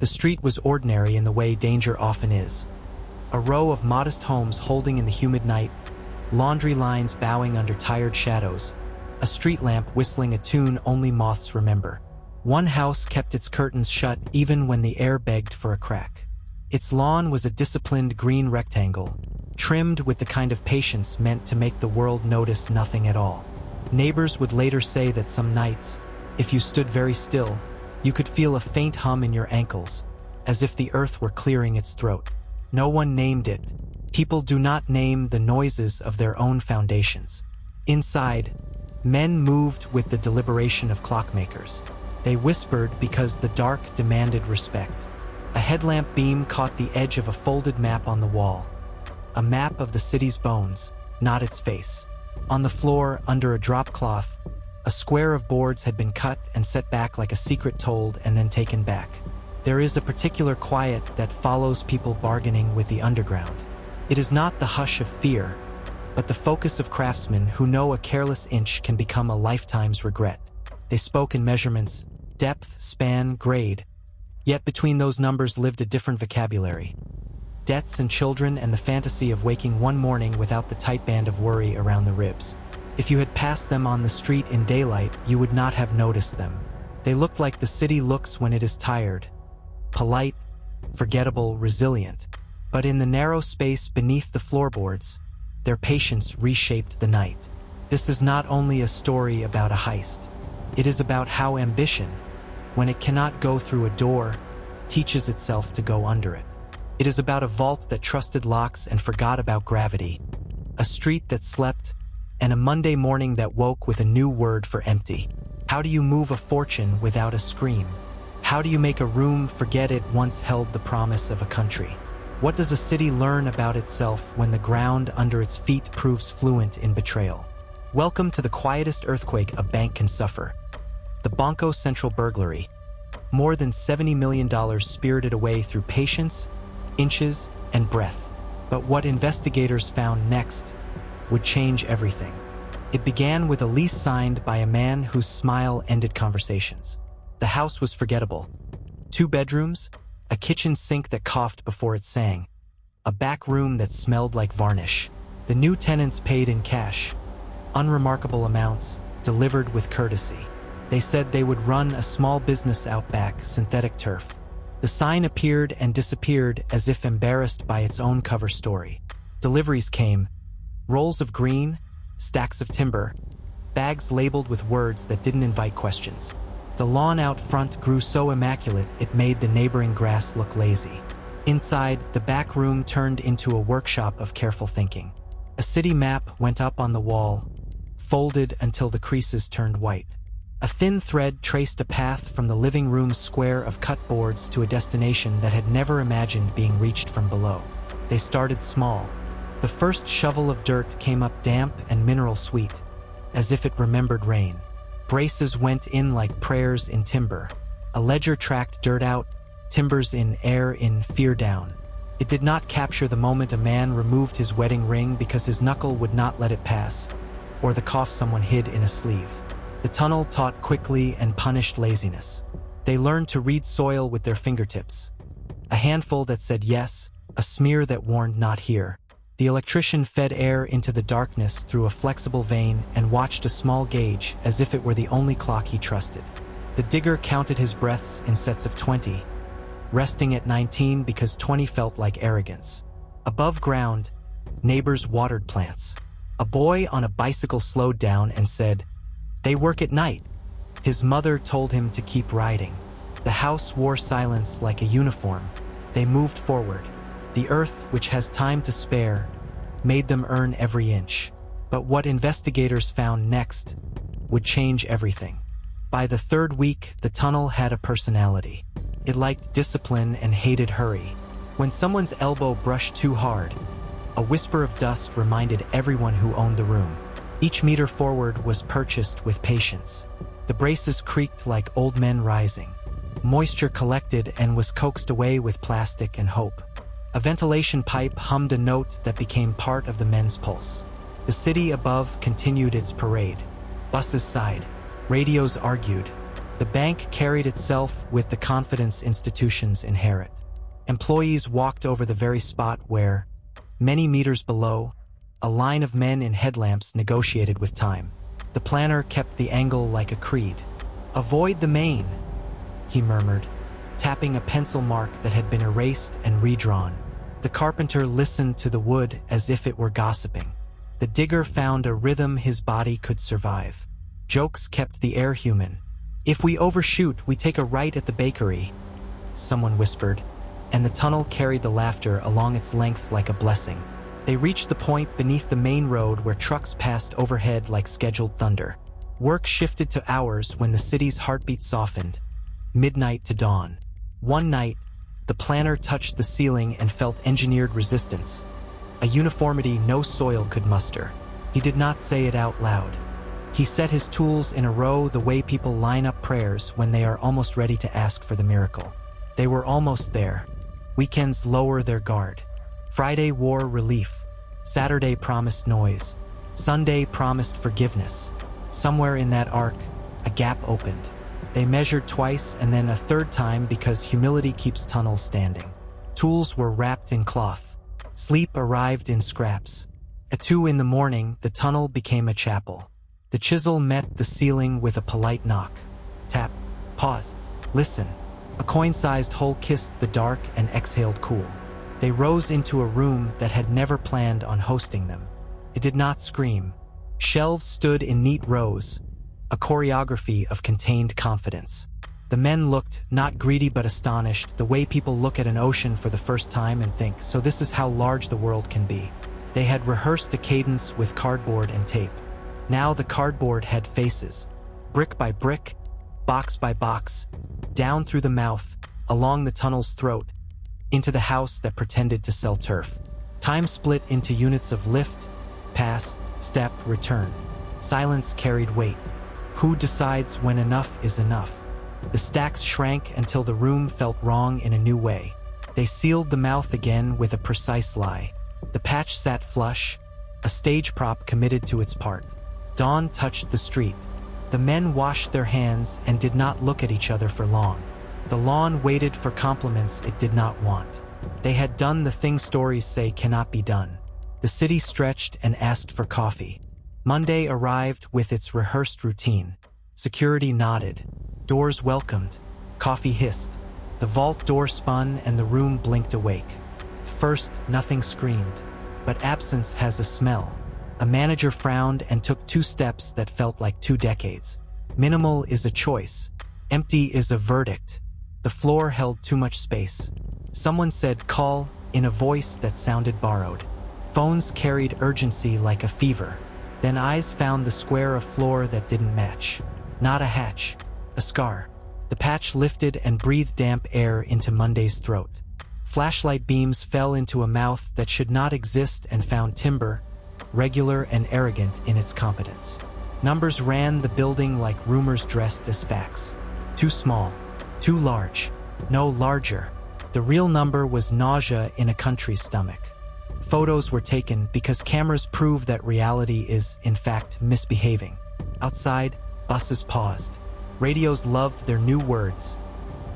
The street was ordinary in the way danger often is. A row of modest homes holding in the humid night, laundry lines bowing under tired shadows, a street lamp whistling a tune only moths remember. One house kept its curtains shut even when the air begged for a crack. Its lawn was a disciplined green rectangle, trimmed with the kind of patience meant to make the world notice nothing at all. Neighbors would later say that some nights, if you stood very still, you could feel a faint hum in your ankles, as if the earth were clearing its throat. No one named it. People do not name the noises of their own foundations. Inside, men moved with the deliberation of clockmakers. They whispered because the dark demanded respect. A headlamp beam caught the edge of a folded map on the wall. A map of the city's bones, not its face. On the floor, under a drop cloth, a square of boards had been cut and set back like a secret told and then taken back. There is a particular quiet that follows people bargaining with the underground. It is not the hush of fear, but the focus of craftsmen who know a careless inch can become a lifetime's regret. They spoke in measurements, depth, span, grade, yet between those numbers lived a different vocabulary. Debts and children and the fantasy of waking one morning without the tight band of worry around the ribs. If you had passed them on the street in daylight, you would not have noticed them. They looked like the city looks when it is tired. Polite, forgettable, resilient. But in the narrow space beneath the floorboards, their patience reshaped the night. This is not only a story about a heist. It is about how ambition, when it cannot go through a door, teaches itself to go under it. It is about a vault that trusted locks and forgot about gravity, a street that slept, and a Monday morning that woke with a new word for empty. How do you move a fortune without a scream? How do you make a room forget it once held the promise of a country? What does a city learn about itself when the ground under its feet proves fluent in betrayal? Welcome to the quietest earthquake a bank can suffer. The Banco Central Burglary. More than $70 million spirited away through patience, inches, and breath. But what investigators found next would change everything. It began with a lease signed by a man whose smile ended conversations. The house was forgettable. 2 bedrooms, a kitchen sink that coughed before it sang, a back room that smelled like varnish. The new tenants paid in cash, unremarkable amounts, delivered with courtesy. They said they would run a small business out back, synthetic turf. The sign appeared and disappeared as if embarrassed by its own cover story. Deliveries came, rolls of green, stacks of timber, bags labeled with words that didn't invite questions. The lawn out front grew so immaculate it made the neighboring grass look lazy. Inside, the back room turned into a workshop of careful thinking. A city map went up on the wall, folded until the creases turned white. A thin thread traced a path from the living room's square of cut boards to a destination that had never imagined being reached from below. They started small. The first shovel of dirt came up damp and mineral sweet, as if it remembered rain. Braces went in like prayers in timber. A ledger tracked dirt out, timbers in, air in, fear down. It did not capture the moment a man removed his wedding ring because his knuckle would not let it pass, or the cough someone hid in a sleeve. The tunnel taught quickly and punished laziness. They learned to read soil with their fingertips. A handful that said yes, a smear that warned not here. The electrician fed air into the darkness through a flexible vein and watched a small gauge as if it were the only clock he trusted. The digger counted his breaths in sets of 20, resting at 19 because 20 felt like arrogance. Above ground, neighbors watered plants. A boy on a bicycle slowed down and said, "They work at night." His mother told him to keep riding. The house wore silence like a uniform. They moved forward. The earth, which has time to spare, made them earn every inch. But what investigators found next would change everything. By the 3rd week, the tunnel had a personality. It liked discipline and hated hurry. When someone's elbow brushed too hard, a whisper of dust reminded everyone who owned the room. Each meter forward was purchased with patience. The braces creaked like old men rising. Moisture collected and was coaxed away with plastic and hope. A ventilation pipe hummed a note that became part of the men's pulse. The city above continued its parade. Buses sighed. Radios argued. The bank carried itself with the confidence institutions inherit. Employees walked over the very spot where, many meters below, a line of men in headlamps negotiated with time. The planner kept the angle like a creed. "Avoid the main," he murmured, tapping a pencil mark that had been erased and redrawn. The carpenter listened to the wood as if it were gossiping. The digger found a rhythm his body could survive. Jokes kept the air human. "If we overshoot, we take a right at the bakery," someone whispered, and the tunnel carried the laughter along its length like a blessing. They reached the point beneath the main road where trucks passed overhead like scheduled thunder. Work shifted to hours when the city's heartbeat softened, midnight to dawn. One night, the planner touched the ceiling and felt engineered resistance, a uniformity no soil could muster. He did not say it out loud. He set his tools in a row the way people line up prayers when they are almost ready to ask for the miracle. They were almost there. Weekends lower their guard. Friday wore relief. Saturday promised noise. Sunday promised forgiveness. Somewhere in that arc, a gap opened. They measured twice and then a third time because humility keeps tunnels standing. Tools were wrapped in cloth. Sleep arrived in scraps. At 2 in the morning, the tunnel became a chapel. The chisel met the ceiling with a polite knock. Tap. Pause. Listen. A coin-sized hole kissed the dark and exhaled cool. They rose into a room that had never planned on hosting them. It did not scream. Shelves stood in neat rows, a choreography of contained confidence. The men looked, not greedy but astonished, the way people look at an ocean for the first time and think, so this is how large the world can be. They had rehearsed a cadence with cardboard and tape. Now the cardboard had faces, brick by brick, box by box, down through the mouth, along the tunnel's throat, into the house that pretended to sell turf. Time split into units of lift, pass, step, return. Silence carried weight. Who decides when enough is enough? The stacks shrank until the room felt wrong in a new way. They sealed the mouth again with a precise lie. The patch sat flush, a stage prop committed to its part. Dawn touched the street. The men washed their hands and did not look at each other for long. The lawn waited for compliments it did not want. They had done the thing stories say cannot be done. The city stretched and asked for coffee. Monday arrived with its rehearsed routine. Security nodded. Doors welcomed. Coffee hissed. The vault door spun and the room blinked awake. First, nothing screamed. But absence has a smell. A manager frowned and took 2 steps that felt like 2 decades. Minimal is a choice. Empty is a verdict. The floor held too much space. Someone said call in a voice that sounded borrowed. Phones carried urgency like a fever. Then eyes found the square of floor that didn't match. Not a hatch, a scar. The patch lifted and breathed damp air into Monday's throat. Flashlight beams fell into a mouth that should not exist and found timber, regular and arrogant in its competence. Numbers ran the building like rumors dressed as facts. Too small, too large, no larger. The real number was nausea in a country's stomach. Photos were taken because cameras prove that reality is, in fact, misbehaving. Outside, buses paused. Radios loved their new words.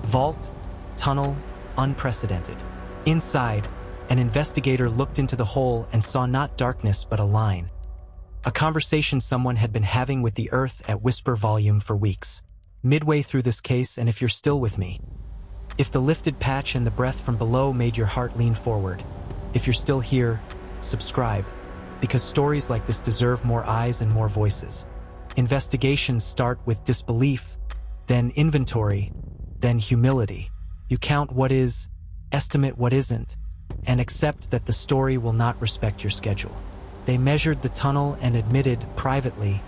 Vault, tunnel, unprecedented. Inside, an investigator looked into the hole and saw not darkness but a line. A conversation someone had been having with the earth at whisper volume for weeks. Midway through this case, and if you're still with me. If the lifted patch and the breath from below made your heart lean forward. If you're still here, subscribe, because stories like this deserve more eyes and more voices. Investigations start with disbelief, then inventory, then humility. You count what is, estimate what isn't, and accept that the story will not respect your schedule. They measured the tunnel and admitted, privately,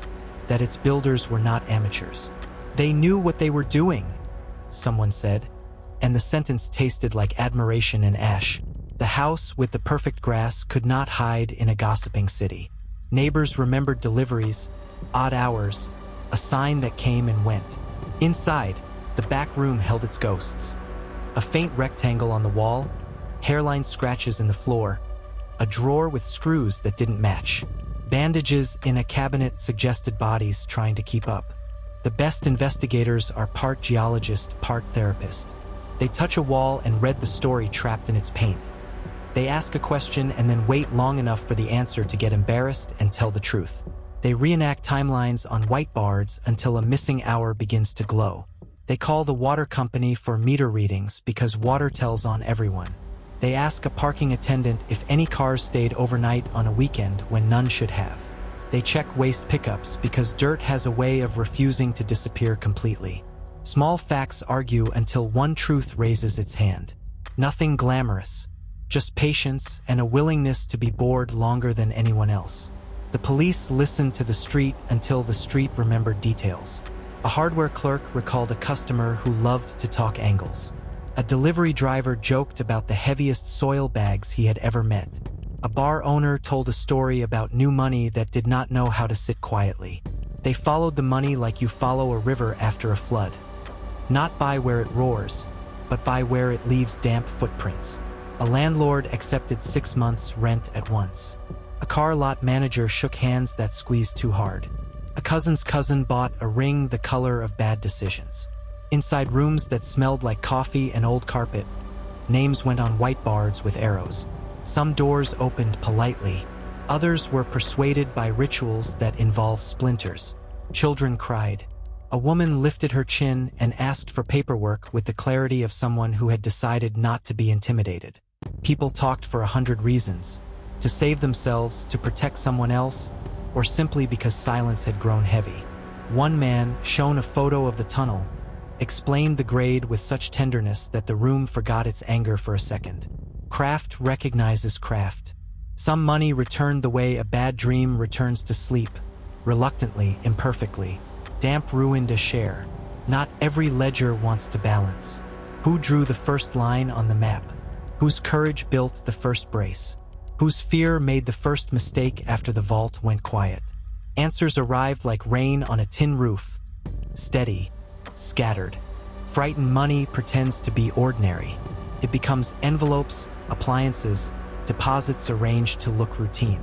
that its builders were not amateurs. They knew what they were doing, someone said, and the sentence tasted like admiration and ash. The house with the perfect grass could not hide in a gossiping city. Neighbors remembered deliveries, odd hours, a sign that came and went. Inside, the back room held its ghosts. A faint rectangle on the wall, hairline scratches in the floor, a drawer with screws that didn't match. Bandages in a cabinet suggested bodies trying to keep up. The best investigators are part geologist, part therapist. They touch a wall and read the story trapped in its paint. They ask a question and then wait long enough for the answer to get embarrassed and tell the truth. They reenact timelines on whiteboards until a missing hour begins to glow. They call the water company for meter readings because water tells on everyone. They ask a parking attendant if any cars stayed overnight on a weekend when none should have. They check waste pickups because dirt has a way of refusing to disappear completely. Small facts argue until one truth raises its hand. Nothing glamorous, just patience and a willingness to be bored longer than anyone else. The police listened to the street until the street remembered details. A hardware clerk recalled a customer who loved to talk angles. A delivery driver joked about the heaviest soil bags he had ever met. A bar owner told a story about new money that did not know how to sit quietly. They followed the money like you follow a river after a flood. Not by where it roars, but by where it leaves damp footprints. A landlord accepted 6 months' rent at once. A car lot manager shook hands that squeezed too hard. A cousin's cousin bought a ring the color of bad decisions. Inside rooms that smelled like coffee and old carpet, names went on whiteboards with arrows. Some doors opened politely. Others were persuaded by rituals that involve splinters. Children cried. A woman lifted her chin and asked for paperwork with the clarity of someone who had decided not to be intimidated. People talked for 100 reasons. To save themselves, to protect someone else, or simply because silence had grown heavy. One man, shown a photo of the tunnel, explained the grade with such tenderness that the room forgot its anger for a second. Craft recognizes craft. Some money returned the way a bad dream returns to sleep, reluctantly, imperfectly. Damp ruined a share. Not every ledger wants to balance. Who drew the first line on the map? Whose courage built the first brace? Whose fear made the first mistake after the vault went quiet? Answers arrived like rain on a tin roof. Steady, scattered. Frightened money pretends to be ordinary. It becomes envelopes, appliances, deposits arranged to look routine.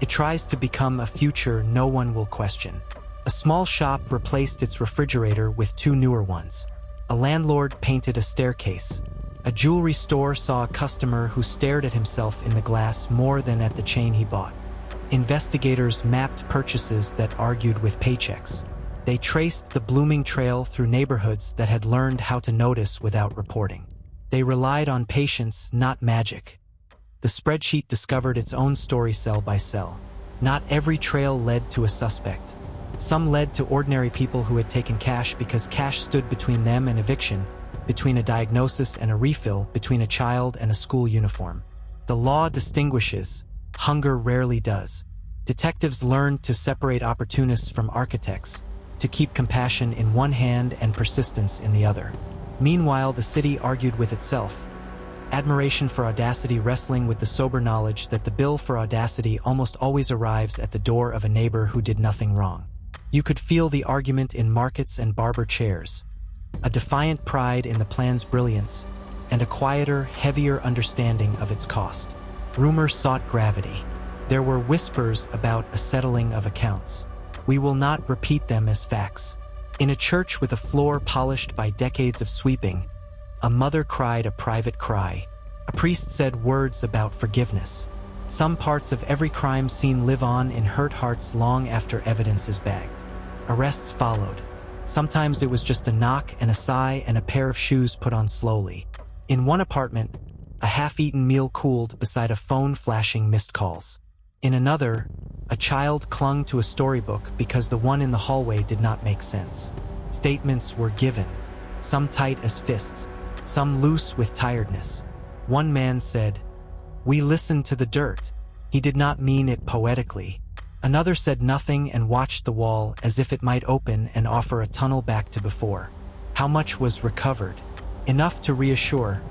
It tries to become a future no one will question. A small shop replaced its refrigerator with 2 newer ones. A landlord painted a staircase. A jewelry store saw a customer who stared at himself in the glass more than at the chain he bought. Investigators mapped purchases that argued with paychecks. They traced the blooming trail through neighborhoods that had learned how to notice without reporting. They relied on patience, not magic. The spreadsheet discovered its own story cell by cell. Not every trail led to a suspect. Some led to ordinary people who had taken cash because cash stood between them and eviction, between a diagnosis and a refill, between a child and a school uniform. The law distinguishes. Hunger rarely does. Detectives learned to separate opportunists from architects, to keep compassion in one hand and persistence in the other. Meanwhile, the city argued with itself. Admiration for audacity wrestling with the sober knowledge that the bill for audacity almost always arrives at the door of a neighbor who did nothing wrong. You could feel the argument in markets and barber chairs. A defiant pride in the plan's brilliance, and a quieter, heavier understanding of its cost. Rumor sought gravity. There were whispers about a settling of accounts. We will not repeat them as facts. In a church with a floor polished by decades of sweeping, a mother cried a private cry. A priest said words about forgiveness. Some parts of every crime scene live on in hurt hearts long after evidence is bagged. Arrests followed. Sometimes it was just a knock and a sigh and a pair of shoes put on slowly. In one apartment, a half-eaten meal cooled beside a phone flashing missed calls. In another, a child clung to a storybook because the one in the hallway did not make sense. Statements were given, some tight as fists, some loose with tiredness. One man said, "We listened to the dirt." He did not mean it poetically. Another said nothing and watched the wall as if it might open and offer a tunnel back to before. How much was recovered? Enough to reassure,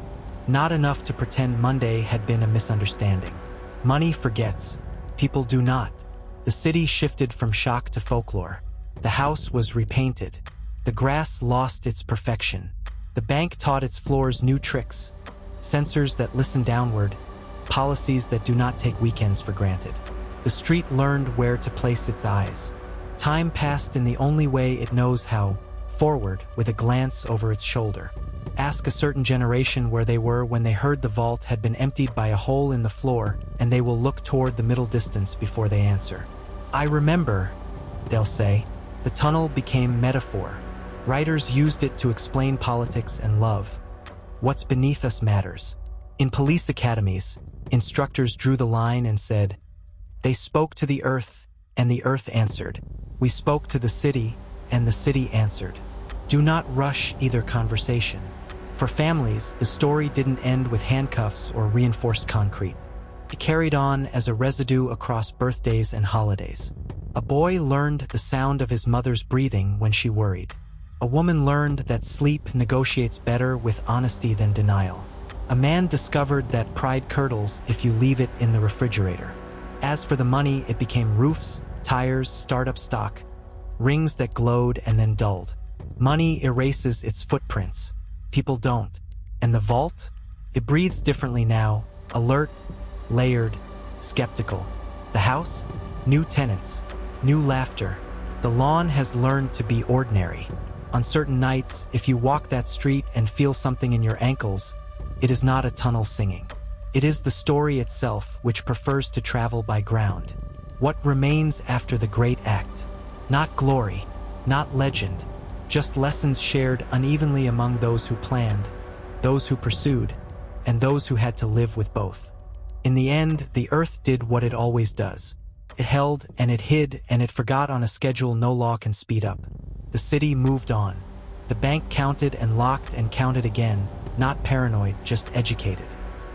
not enough to pretend Monday had been a misunderstanding. Money forgets. People do not. The city shifted from shock to folklore. The house was repainted. The grass lost its perfection. The bank taught its floors new tricks. Sensors that listen downward. Policies that do not take weekends for granted. The street learned where to place its eyes. Time passed in the only way it knows how, forward, with a glance over its shoulder. Ask a certain generation where they were when they heard the vault had been emptied by a hole in the floor, and they will look toward the middle distance before they answer. I remember, they'll say. The tunnel became metaphor. Writers used it to explain politics and love. What's beneath us matters. In police academies, instructors drew the line and said, "They spoke to the earth, and the earth answered. We spoke to the city, and the city answered." Do not rush either conversation. For families, the story didn't end with handcuffs or reinforced concrete. It carried on as a residue across birthdays and holidays. A boy learned the sound of his mother's breathing when she worried. A woman learned that sleep negotiates better with honesty than denial. A man discovered that pride curdles if you leave it in the refrigerator. As for the money, it became roofs, tires, startup stock, rings that glowed and then dulled. Money erases its footprints. People don't. And the vault? It breathes differently now, alert, layered, skeptical. The house? New tenants, new laughter. The lawn has learned to be ordinary. On certain nights, if you walk that street and feel something in your ankles, it is not a tunnel singing. It is the story itself which prefers to travel by ground. What remains after the great act? Not glory, not legend, just lessons shared unevenly among those who planned, those who pursued, and those who had to live with both. In the end, the earth did what it always does. It held and it hid and it forgot on a schedule no law can speed up. The city moved on. The bank counted and locked and counted again, not paranoid, just educated.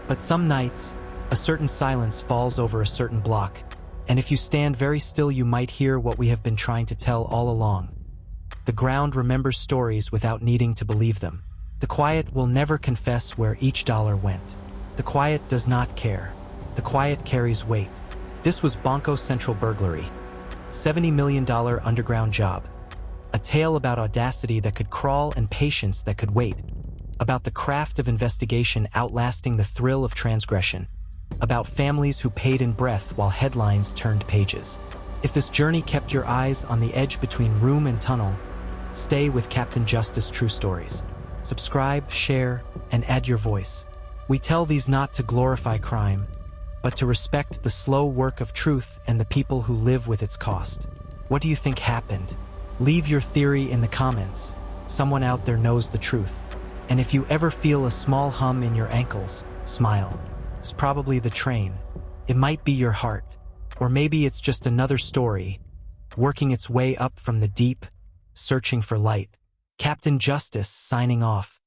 But some nights, a certain silence falls over a certain block, and if you stand very still you might hear what we have been trying to tell all along. The ground remembers stories without needing to believe them. The quiet will never confess where each dollar went. The quiet does not care. The quiet carries weight. This was Banco Central Burglary. $70 million underground job. A tale about audacity that could crawl and patience that could wait. About the craft of investigation outlasting the thrill of transgression. About families who paid in breath while headlines turned pages. If this journey kept your eyes on the edge between room and tunnel, stay with Captain Justice True Stories. Subscribe, share, and add your voice. We tell these not to glorify crime, but to respect the slow work of truth and the people who live with its cost. What do you think happened? Leave your theory in the comments. Someone out there knows the truth. And if you ever feel a small hum in your ankles, smile. It's probably the train. It might be your heart. Or maybe it's just another story, working its way up from the deep, searching for light. Captain Justice signing off.